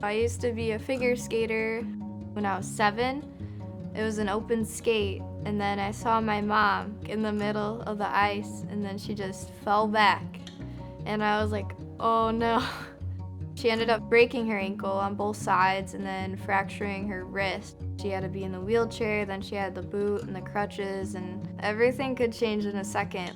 I used to be a figure skater when I was 7. It was an open skate, and then I saw my mom in the middle of the ice, and then she just fell back. And I was like, oh no. She ended up breaking her ankle on both sides and then fracturing her wrist. She had to be in the wheelchair, then she had the boot and the crutches, and everything could change in a second.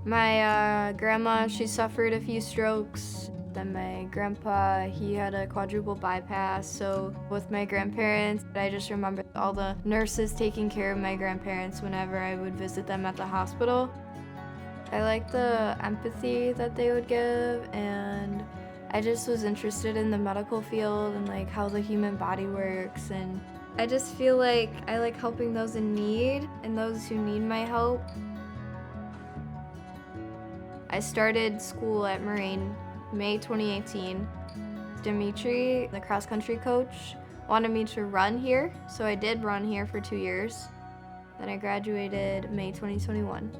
My grandma, she suffered a few strokes. Then my grandpa, he had a quadruple bypass. So with my grandparents, I just remember all the nurses taking care of my grandparents whenever I would visit them at the hospital. I liked the empathy that they would give, and I just was interested in the medical field and like how the human body works, and I just feel like I like helping those in need and those who need my help. I started school at Moraine May 2018. Dimitri, the cross-country coach, wanted me to run here, so I did run here for 2 years. Then I graduated May 2021.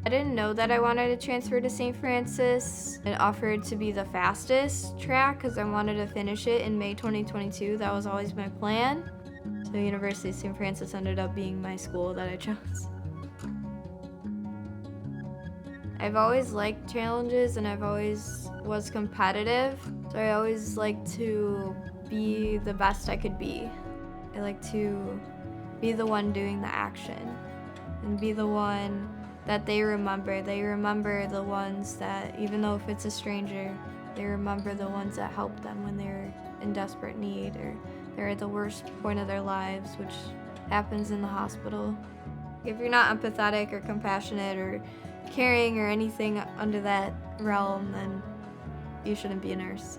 I didn't know that I wanted to transfer to St. Francis and offered to be the fastest track because I wanted to finish it in May 2022. That was always my plan. So University of St. Francis ended up being my school that I chose. I've always liked challenges and I've always was competitive. So I always like to be the best I could be. I like to be the one doing the action and be the one that they remember. They remember the ones that, even though if it's a stranger, they remember the ones that helped them when they're in desperate need or they're at the worst point of their lives, which happens in the hospital. If you're not empathetic or compassionate or caring or anything under that realm, then you shouldn't be a nurse.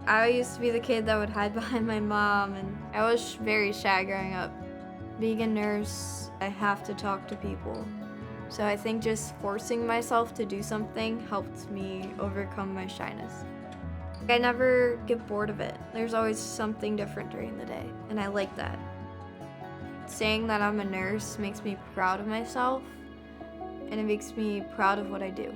I used to be the kid that would hide behind my mom, and I was very shy growing up. Being a nurse, I have to talk to people. So I think just forcing myself to do something helped me overcome my shyness. I never get bored of it. There's always something different during the day, and I like that. Saying that I'm a nurse makes me proud of myself, and it makes me proud of what I do.